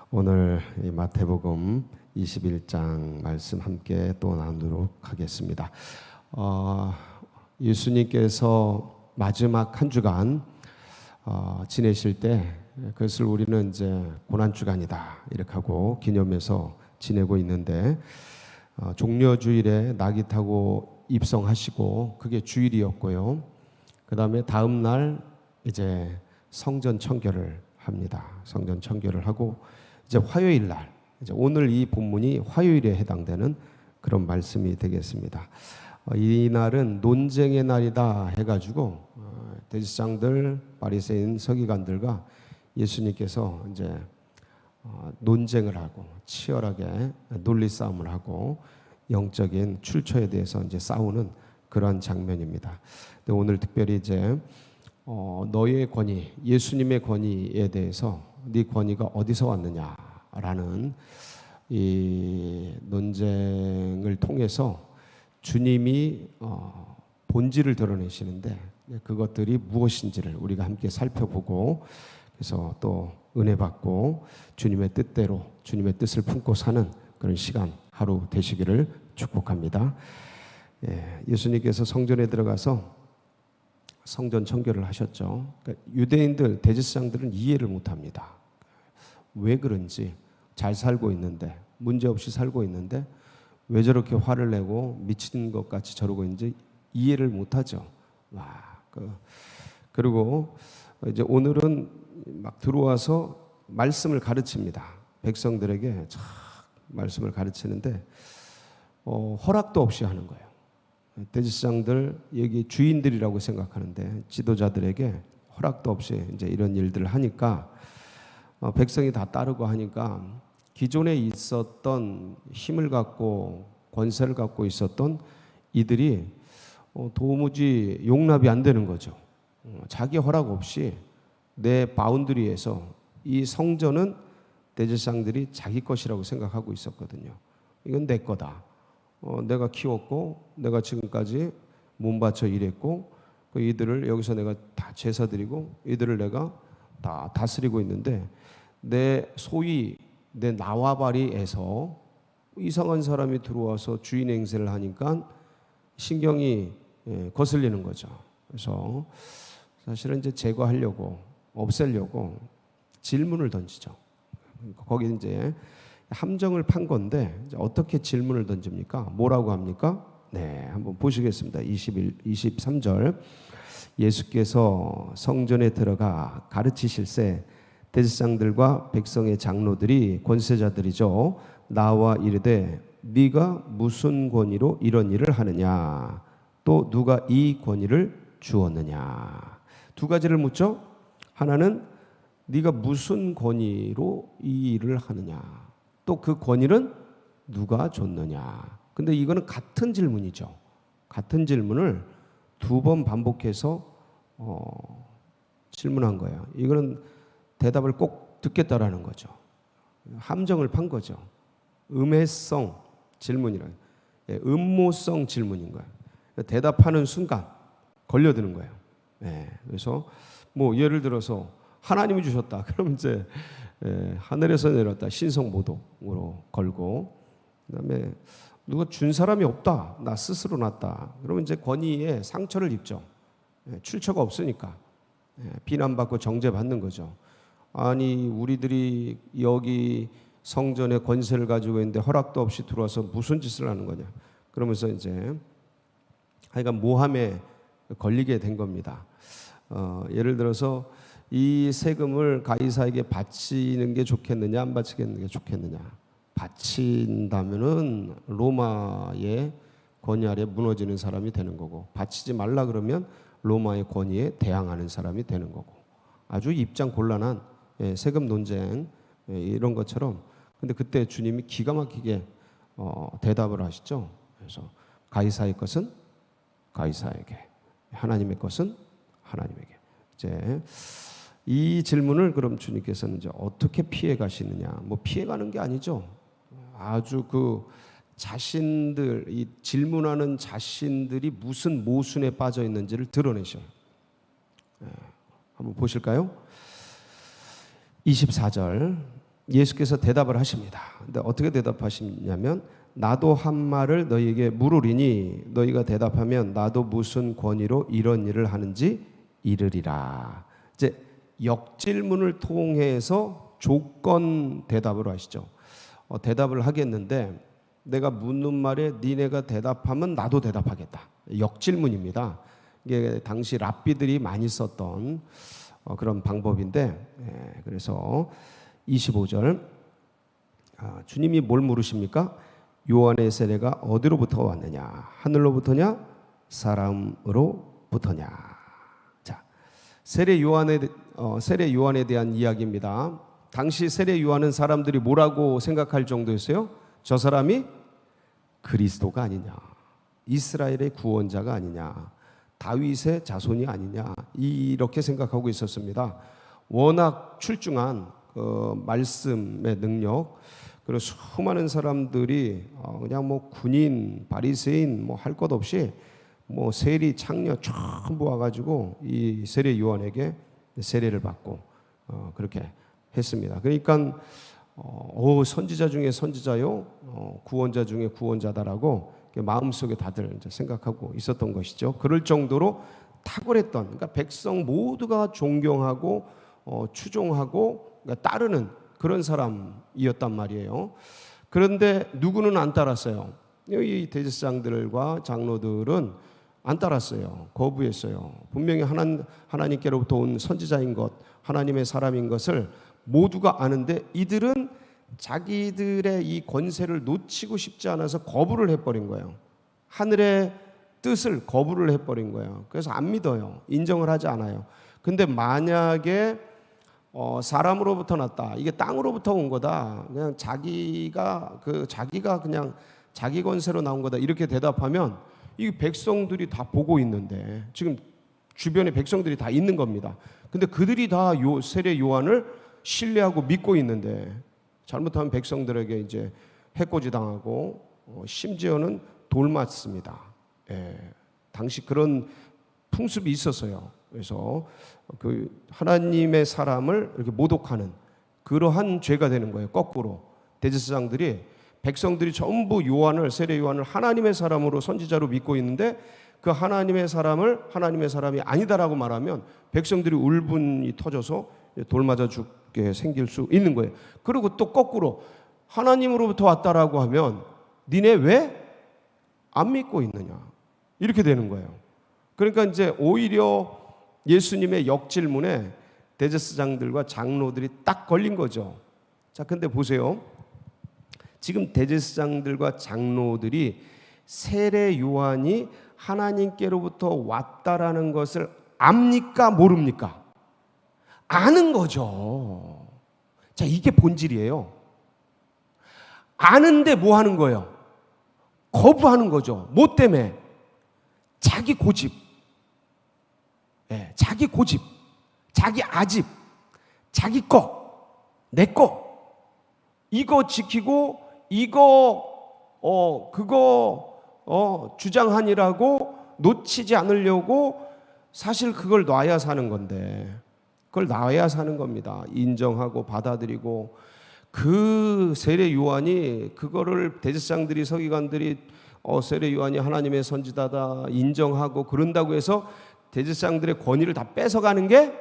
오늘 이 마태복음 21장 말씀 함께 또 나누도록 하겠습니다. 예수님께서 마지막 한 주간 지내실 때 그것을 우리는 이제 고난주간이다 이렇게 하고 기념해서 지내고 있는데 종려주일에 낙이 타고 입성하시고 그게 주일이었고요. 그 다음에 다음 날 이제 성전 청결을 합니다. 성전 청결을 하고 이제 화요일 날, 이제 오늘 이 본문이 화요일에 해당되는 그런 말씀이 되겠습니다. 이 날은 논쟁의 날이다 해가지고 대제사장들, 바리새인, 서기관들과 예수님께서 이제 논쟁을 하고 치열하게 논리 싸움을 하고 영적인 출처에 대해서 이제 싸우는 그러한 장면입니다. 근데 오늘 특별히 이제 너의 권위, 예수님의 권위에 대해서 네 권위가 어디서 왔느냐라는 이 논쟁을 통해서 주님이 본질을 드러내시는데 그것들이 무엇인지를 우리가 함께 살펴보고 그래서 또 은혜 받고 주님의 뜻대로 주님의 뜻을 품고 사는 그런 시간 하루 되시기를 축복합니다. 예수님께서 성전에 들어가서 성전 청결을 하셨죠. 그러니까 유대인들, 대제사장들은 이해를 못합니다. 왜 그런지 잘 살고 있는데 문제없이 살고 있는데 왜 저렇게 화를 내고 미친 것 같이 저러고 있는지 이해를 못하죠. 그리고 이제 오늘은 막 들어와서 말씀을 가르칩니다. 백성들에게 말씀을 가르치는데 허락도 없이 하는 거예요. 대제사장들 여기 주인들이라고 생각하는데 지도자들에게 허락도 없이 이제 이런 일들을 하니까 백성이 다 따르고 하니까 기존에 있었던 힘을 갖고 권세를 갖고 있었던 이들이 도무지 용납이 안 되는 거죠. 자기 허락 없이 내 바운드리에서 이 성전은 대제사장들이 자기 것이라고 생각하고 있었거든요. 이건 내 거다. 내가 키웠고 내가 지금까지 몸 바쳐 일했고 이들을 여기서 내가 다 제사 드리고 이들을 내가 다 다스리고 있는데 내 소위 내 나와바리에서 이상한 사람이 들어와서 주인 행세를 하니까 신경이 거슬리는 거죠. 그래서 사실은 이제 제거하려고 없애려고 질문을 던지죠. 거기 이제 함정을 판 건데 어떻게 질문을 던집니까? 뭐라고 합니까? 네, 한번 보시겠습니다. 23절 예수께서 성전에 들어가 가르치실새 대제사장들과 백성의 장로들이 권세자들이죠. 나와 이르되 네가 무슨 권위로 이런 일을 하느냐? 또 누가 이 권위를 주었느냐? 두 가지를 묻죠. 하나는 네가 무슨 권위로 이 일을 하느냐? 또 그 권위는 누가 줬느냐? 근데 이거는 같은 질문이죠. 같은 질문을 두 번 반복해서 질문한 거예요. 이거는 대답을 꼭 듣겠다라는 거죠. 함정을 판 거죠. 음해성 질문이라, 음모성 질문인 거예요. 대답하는 순간 걸려드는 거예요. 그래서 뭐 예를 들어서 하나님이 주셨다. 그럼 이제 하늘에서 내렸다. 신성모독으로 걸고, 그다음에 누가 준 사람이 없다. 나 스스로 났다. 그러면 이제 권위에 상처를 입죠. 출처가 없으니까 비난받고 정죄받는 거죠. 아니 우리들이 여기 성전에 권세를 가지고 있는데 허락도 없이 들어와서 무슨 짓을 하는 거냐. 그러면서 이제 하여간 모함에 걸리게 된 겁니다. 예를 들어서 이 세금을 가이사에게 바치는 게 좋겠느냐 안 바치는 게 좋겠느냐. 바친다면은 로마의 권위 아래 무너지는 사람이 되는 거고, 바치지 말라 그러면 로마의 권위에 대항하는 사람이 되는 거고, 아주 입장 곤란한 세금 논쟁 이런 것처럼. 근데 그때 주님이 기가 막히게 대답을 하시죠. 그래서 가이사의 것은 가이사에게, 하나님의 것은 하나님에게. 이제 이 질문을 그럼 주님께서는 이제 어떻게 피해 가시느냐? 뭐 피해 가는 게 아니죠. 아주 그 자신들, 이 질문하는 자신들이 무슨 모순에 빠져 있는지를 드러내셔요. 한번 보실까요? 24절 예수께서 대답을 하십니다. 근데 어떻게 대답하시냐면 나도 한 말을 너희에게 물으리니 너희가 대답하면 나도 무슨 권위로 이런 일을 하는지 이르리라. 이제 역질문을 통해서 조건 대답을 하시죠. 대답을 하겠는데 내가 묻는 말에 니네가 대답하면 나도 대답하겠다. 역질문입니다. 이게 당시 랍비들이 많이 썼던 그런 방법인데, 그래서 25절 주님이 뭘 물으십니까? 요한의 세례가 어디로부터 왔느냐? 하늘로부터냐? 사람으로부터냐? 자, 세례 요한에 대한 이야기입니다. 당시 세례 요한은 사람들이 뭐라고 생각할 정도였어요? 저 사람이 그리스도가 아니냐, 이스라엘의 구원자가 아니냐, 다윗의 자손이 아니냐, 이렇게 생각하고 있었습니다. 워낙 출중한 말씀의 능력, 그리고 수많은 사람들이 그냥 뭐 군인, 바리새인 뭐 할 것 없이 뭐 세리, 창녀 전부 와가지고 이 세례 요한에게 세례를 받고 그렇게 했습니다. 그러니까 선지자 중에 선지자요, 구원자 중에 구원자다라고 마음속에 다들 이제 생각하고 있었던 것이죠. 그럴 정도로 탁월했던, 그러니까 백성 모두가 존경하고 추종하고 그러니까 따르는 그런 사람이었단 말이에요. 그런데 누구는 안 따랐어요. 이 대제사장들과 장로들은 안 따랐어요. 거부했어요. 분명히 하나님께로부터 온 선지자인 것, 하나님의 사람인 것을 모두가 아는데 이들은 자기들의 이 권세를 놓치고 싶지 않아서 거부를 해버린 거예요. 하늘의 뜻을 거부를 해버린 거예요. 그래서 안 믿어요. 인정을 하지 않아요. 근데 만약에 사람으로부터 났다, 이게 땅으로부터 온 거다, 그냥 자기가 그냥 자기 권세로 나온 거다, 이렇게 대답하면 이 백성들이 다 보고 있는데, 지금 주변에 백성들이 다 있는 겁니다. 근데 그들이 다 세례 요한을 신뢰하고 믿고 있는데 잘못하면 백성들에게 이제 해코지 당하고 심지어는 돌 맞습니다. 당시 그런 풍습이 있었어요. 그래서 그 하나님의 사람을 이렇게 모독하는 그러한 죄가 되는 거예요. 거꾸로 대제사장들이, 백성들이 전부 세례 요한을 하나님의 사람으로 선지자로 믿고 있는데 그 하나님의 사람이 아니다라고 말하면 백성들이 울분이 터져서 돌 맞아 죽게 생길 수 있는 거예요. 그리고 또 거꾸로 하나님으로부터 왔다라고 하면 니네 왜 안 믿고 있느냐, 이렇게 되는 거예요. 그러니까 이제 오히려 예수님의 역질문에 대제사장들과 장로들이 딱 걸린 거죠. 자, 근데 보세요. 지금 대제사장들과 장로들이 세례 요한이 하나님께로부터 왔다라는 것을 압니까, 모릅니까? 아는 거죠. 자, 이게 본질이에요. 아는데 뭐 하는 거예요? 거부하는 거죠. 뭐 때문에? 자기 고집. 자기 고집, 자기 아집, 자기 거, 내 거, 이거 지키고 그거 주장하니라고 놓치지 않으려고 사실 그걸 놔야 사는 건데, 그걸 놔야 사는 겁니다. 인정하고 받아들이고. 그 세례 요한이 그거를 대제사장들이, 서기관들이 세례 요한이 하나님의 선지자다 인정하고 그런다고 해서 대제사장들의 권위를 다 뺏어가는 게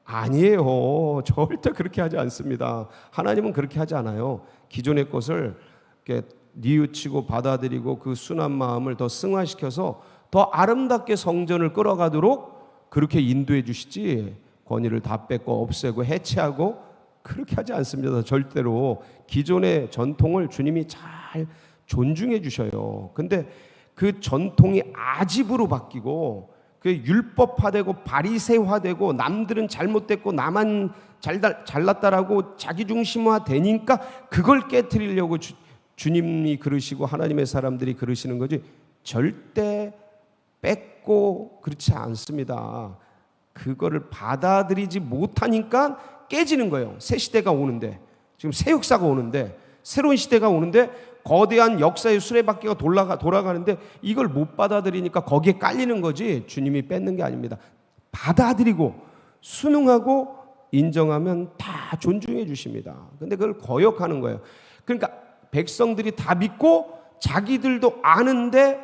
아니에요. 절대 그렇게 하지 않습니다. 하나님은 그렇게 하지 않아요. 기존의 것을 이렇게 뉘우치고 받아들이고 그 순한 마음을 더 승화시켜서 더 아름답게 성전을 끌어가도록 그렇게 인도해 주시지, 권위를 다 뺏고 없애고 해체하고 그렇게 하지 않습니다. 절대로. 기존의 전통을 주님이 잘 존중해 주셔요. 근데 그 전통이 아집으로 바뀌고 그 율법화되고 바리새화되고 남들은 잘못됐고 나만 잘났다라고 자기중심화 되니까 그걸 깨트리려고 주님이 그러시고 하나님의 사람들이 그러시는 거지, 절대 뺏고 그렇지 않습니다. 그거를 받아들이지 못하니까 깨지는 거예요. 새 시대가 오는데, 지금 새 역사가 오는데, 새로운 시대가 오는데 거대한 역사의 수레바퀴가 돌아가는데 이걸 못 받아들이니까 거기에 깔리는 거지 주님이 뺏는 게 아닙니다. 받아들이고 순응하고 인정하면 다 존중해 주십니다. 근데 그걸 거역하는 거예요. 그러니까 백성들이 다 믿고 자기들도 아는데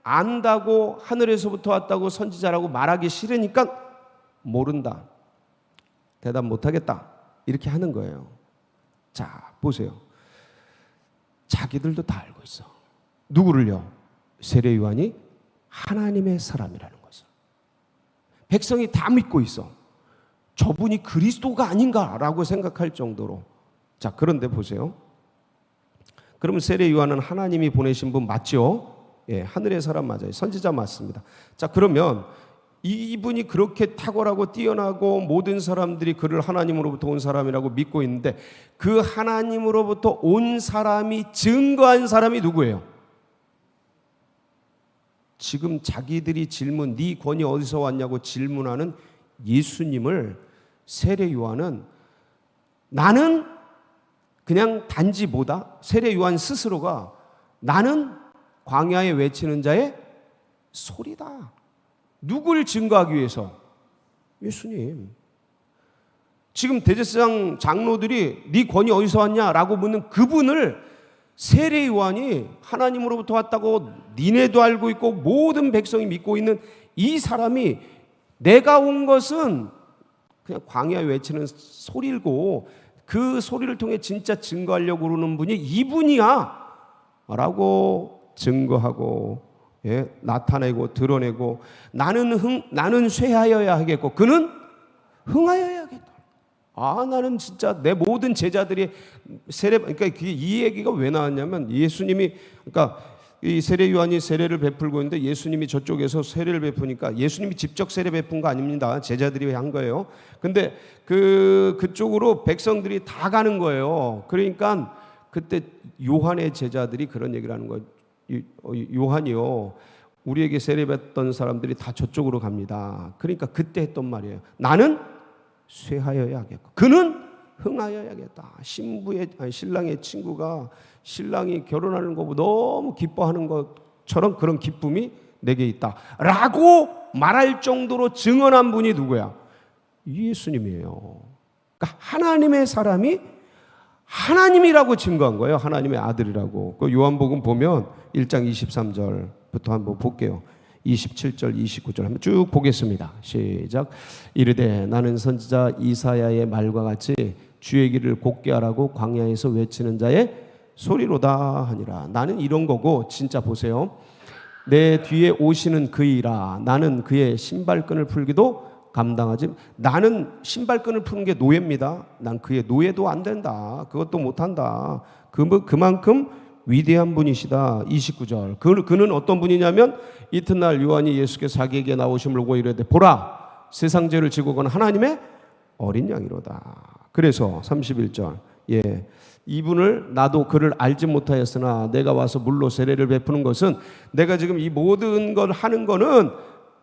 안다고 하늘에서부터 왔다고 선지자라고 말하기 싫으니까 모른다, 대답 못하겠다, 이렇게 하는 거예요. 자, 보세요. 자기들도 다 알고 있어. 누구를요? 세례 요한이 하나님의 사람이라는 것을. 백성이 다 믿고 있어. 저분이 그리스도가 아닌가라고 생각할 정도로. 자, 그런데 보세요. 그러면 세례 요한은 하나님이 보내신 분 맞죠? 예, 하늘의 사람 맞아요. 선지자 맞습니다. 자, 그러면 이분이 그렇게 탁월하고 뛰어나고 모든 사람들이 그를 하나님으로부터 온 사람이라고 믿고 있는데 그 하나님으로부터 온 사람이 증거한 사람이 누구예요? 지금 자기들이 질문, 네 권위 어디서 왔냐고 질문하는 예수님을 세례 요한은 나는 그냥 단지 뭐다? 세례 요한 스스로가 나는 광야에 외치는 자의 소리다. 누굴 증거하기 위해서? 예수님. 지금 대제사장 장로들이 네 권위 어디서 왔냐라고 묻는 그분을 세례 요한이 하나님으로부터 왔다고 니네도 알고 있고 모든 백성이 믿고 있는 이 사람이 내가 온 것은 그냥 광야에 외치는 소리고 그 소리를 통해 진짜 증거하려고 그러는 분이 이분이야 라고 증거하고, 예, 나타내고 드러내고 나는 쇠하여야 하겠고 그는 흥하여야 하겠다. 아, 나는 진짜 내 모든 제자들이 그러니까 이 얘기가 왜 나왔냐면 예수님이, 그러니까 이 세례 요한이 세례를 베풀고 있는데 예수님이 저쪽에서 세례를 베푸니까 예수님이 직접 세례 베푼 거 아닙니다. 제자들이 한 거예요. 근데 그쪽으로 백성들이 다 가는 거예요. 그러니까 그때 요한의 제자들이 그런 얘기를 하는 거예요. 요한이요, 우리에게 세례 받던 사람들이 다 저쪽으로 갑니다. 그러니까 그때 했던 말이에요. 나는 쇠하여야 하겠고 그는 흥하여야 하겠다. 신랑의 친구가 신랑이 결혼하는 거 너무 기뻐하는 것처럼 그런 기쁨이 내게 있다 라고 말할 정도로 증언한 분이 누구야? 예수님이에요. 그러니까 하나님의 사람이 하나님이라고 증거한 거예요. 하나님의 아들이라고. 그 요한복음 보면 1장 23절부터 한번 볼게요. 27절, 29절 한번 쭉 보겠습니다. 시작. 이르되 나는 선지자 이사야의 말과 같이 주의 길을 곧게 하라고 광야에서 외치는 자의 소리로다 하니라. 나는 이런 거고, 진짜 보세요. 내 뒤에 오시는 그이라. 나는 그의 신발끈을 풀기도 감당하지. 나는 신발끈을 푸는 게 노예입니다. 난 그의 노예도 안 된다. 그것도 못한다. 그만큼 위대한 분이시다. 29절. 그는 어떤 분이냐면 이튿날 요한이 예수께서 자기에게 나오심을 보고 이르되 보라, 세상 죄를 지고 간 하나님의 어린 양이로다. 그래서 31절. 예, 이분을 나도 그를 알지 못하였으나 내가 와서 물로 세례를 베푸는 것은 내가 지금 이 모든 걸 하는 거는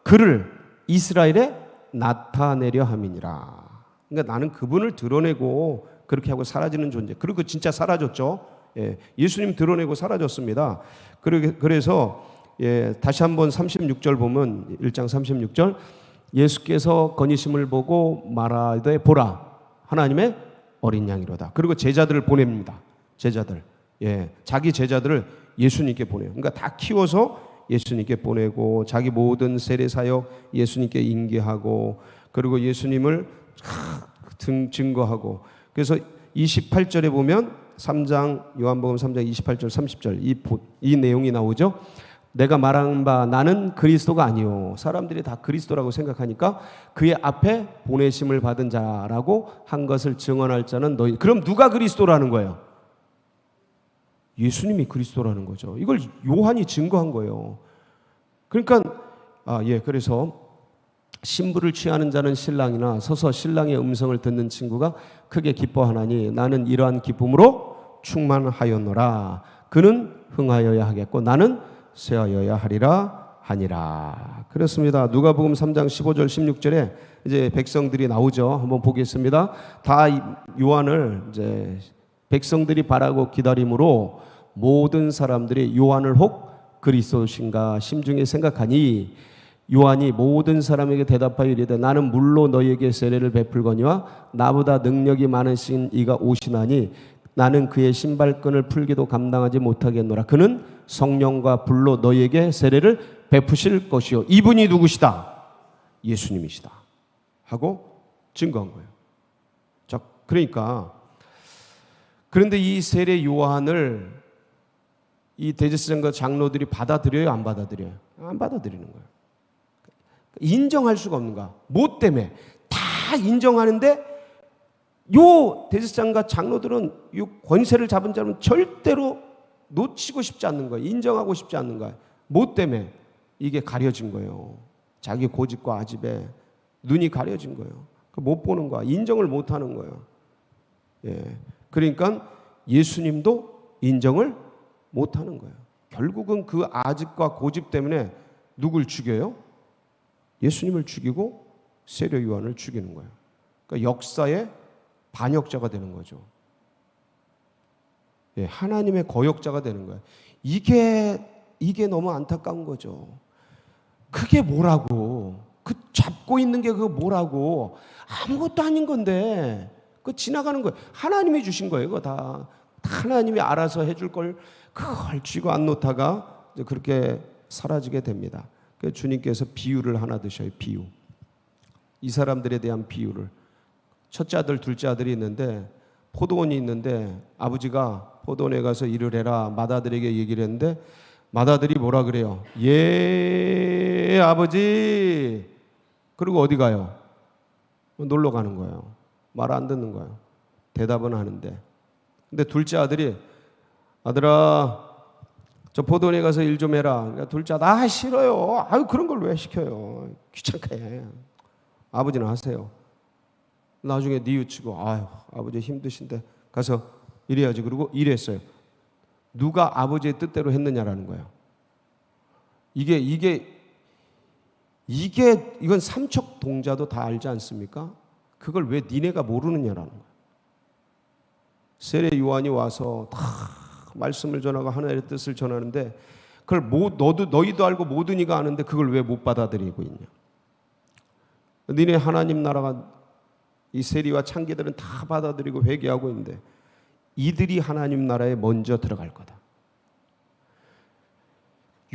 그를 이스라엘에 나타내려 함이니라. 그러니까 나는 그분을 드러내고 그렇게 하고 사라지는 존재. 그리고 진짜 사라졌죠. 예, 예수님 드러내고 사라졌습니다. 그래서 예, 다시 한번 36절 보면 1장 36절 예수께서 건의심을 보고 말하되 보라, 하나님의 어린 양이로다. 그리고 제자들을 보냅니다. 제자들, 예, 자기 제자들을 예수님께 보내요. 그러니까 다 키워서 예수님께 보내고 자기 모든 세례 사역 예수님께 인계하고 그리고 예수님을 증거하고. 그래서 28절에 보면 3장 요한복음 3장 28절 30절 이 내용이 나오죠. 내가 말한 바 나는 그리스도가 아니요. 사람들이 다 그리스도라고 생각하니까 그의 앞에 보내심을 받은 자라고 한 것을 증언할 자는 너희. 그럼 누가 그리스도라는 거예요? 예수님이 그리스도라는 거죠. 이걸 요한이 증거한 거예요. 그러니까 그래서 신부를 취하는 자는 신랑이나 서서 신랑의 음성을 듣는 친구가 크게 기뻐하나니 나는 이러한 기쁨으로 충만하였노라. 그는 흥하여야 하겠고 나는 쇠하여야 하리라 하니라. 그렇습니다. 누가복음 3장 15절 16절에 이제 백성들이 나오죠. 한번 보겠습니다. 다 요한을 이제 백성들이 바라고 기다림으로 모든 사람들이 요한을 혹 그리스도신가 심중에 생각하니 요한이 모든 사람에게 대답하여 이르되 나는 물로 너희에게 세례를 베풀거니와 나보다 능력이 많으신 이가 오시나니 나는 그의 신발끈을 풀기도 감당하지 못하겠노라. 그는 성령과 불로 너희에게 세례를 베푸실 것이요. 이분이 누구시다? 예수님이시다. 하고 증거한 거예요. 자, 그런데 이 세례 요한을 이 대제사장과 장로들이 받아들여요? 안 받아들여요? 안 받아들이는 거예요. 인정할 수가 없는 거야. 뭐 때문에? 다 인정하는데 요 대제사장과 장로들은 이 권세를 잡은 자는 절대로 놓치고 싶지 않는 거예요. 인정하고 싶지 않는 거예요. 뭐 때문에? 이게 가려진 거예요. 자기 고집과 아집에 눈이 가려진 거예요. 못 보는 거야. 인정을 못 하는 거예요. 예. 그러니까 예수님도 인정을 못 하는 거예요. 결국은 그 아집과 고집 때문에 누굴 죽여요? 예수님을 죽이고 세례 요한을 죽이는 거예요. 그러니까 역사의 반역자가 되는 거죠. 예, 하나님의 거역자가 되는 거예요. 이게 너무 안타까운 거죠. 그게 뭐라고? 그 잡고 있는 게 그거 뭐라고? 아무것도 아닌 건데 그 지나가는 거예요. 하나님이 주신 거예요. 그거 다 하나님이 알아서 해줄 걸 그걸 쥐고 안 놓다가 그렇게 사라지게 됩니다. 그래서 주님께서 비유를 하나 드셔요. 비유. 이 사람들에 대한 비유를. 첫째 아들, 둘째 아들이 있는데 포도원이 있는데 아버지가 포도원에 가서 일을 해라 맏아들에게 얘기를 했는데 맏아들이 뭐라 그래요? 예 아버지. 그리고 어디 가요? 놀러 가는 거예요. 말 안 듣는 거예요. 대답은 하는데. 근데 둘째 아들이 아들아 저 포도원에 가서 일 좀 해라. 그러니까 둘째 아들 싫어요. 아유 그런 걸 왜 시켜요? 귀찮게 해. 아버지는 하세요. 나중에 뉘우치고 아유 아버지 힘드신데 가서 일해야지. 그러고 일했어요. 누가 아버지의 뜻대로 했느냐라는 거예요. 이건 삼척 동자도 다 알지 않습니까? 그걸 왜 니네가 모르느냐라는 거예요. 세례 요한이 와서 다 말씀을 전하고 하나님의 뜻을 전하는데 그걸 너희도 알고 모든 이가 아는데 그걸 왜 못 받아들이고 있냐? 니네 하나님 나라가 이 세리와 창기들은 다 받아들이고 회개하고 있는데 이들이 하나님 나라에 먼저 들어갈 거다.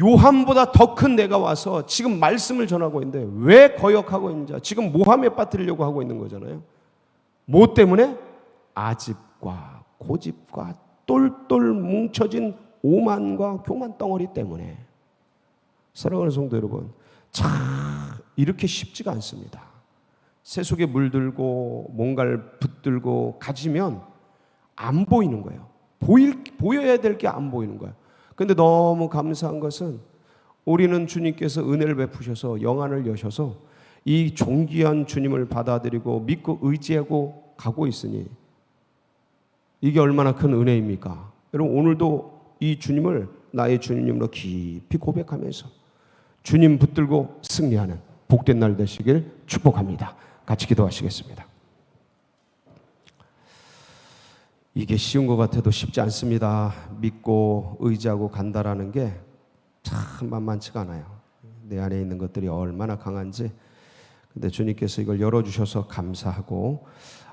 요한보다 더 큰 내가 와서 지금 말씀을 전하고 있는데 왜 거역하고 있는지 지금 모함에 빠뜨리려고 하고 있는 거잖아요. 뭐 때문에? 아집과 고집과 똘똘 뭉쳐진 오만과 교만 덩어리 때문에. 사랑하는 성도 여러분, 참 이렇게 쉽지가 않습니다. 새 속에 물들고 뭔가를 붙들고 가지면 안 보이는 거예요. 보여야 될 게 안 보이는 거예요. 그런데 너무 감사한 것은 우리는 주님께서 은혜를 베푸셔서 영안을 여셔서 이 존귀한 주님을 받아들이고 믿고 의지하고 가고 있으니 이게 얼마나 큰 은혜입니까? 여러분 오늘도 이 주님을 나의 주님으로 깊이 고백하면서 주님 붙들고 승리하는 복된 날 되시길 축복합니다. 같이 기도하시겠습니다. 이게 쉬운 것 같아도 쉽지 않습니다. 믿고 의지하고 간다라는 게 참 만만치가 않아요. 내 안에 있는 것들이 얼마나 강한지. 근데 주님께서 이걸 열어주셔서 감사하고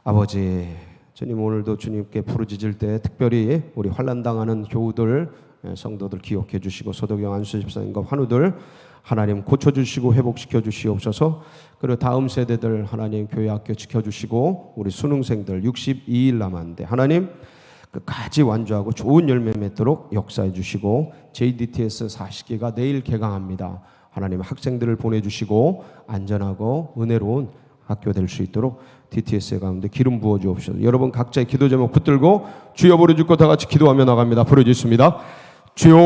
아버지 주님 오늘도 주님께 부르짖을 때 특별히 우리 환난당하는 교우들 성도들 기억해 주시고 소도경 안수 집사님과 환우들 하나님 고쳐주시고 회복시켜 주시옵소서. 그리고 다음 세대들 하나님 교회 학교 지켜주시고 우리 수능생들 62일 남았는데 하나님 끝까지 완주하고 좋은 열매 맺도록 역사해 주시고 JDTS 40기가 내일 개강합니다. 하나님 학생들을 보내주시고 안전하고 은혜로운 학교 될 수 있도록 DTS 가운데 기름 부어 주옵소서. 여러분 각자의 기도 제목 붙들고 주여 부르짖고 다 같이 기도하며 나갑니다. 부르짖습니다. 주여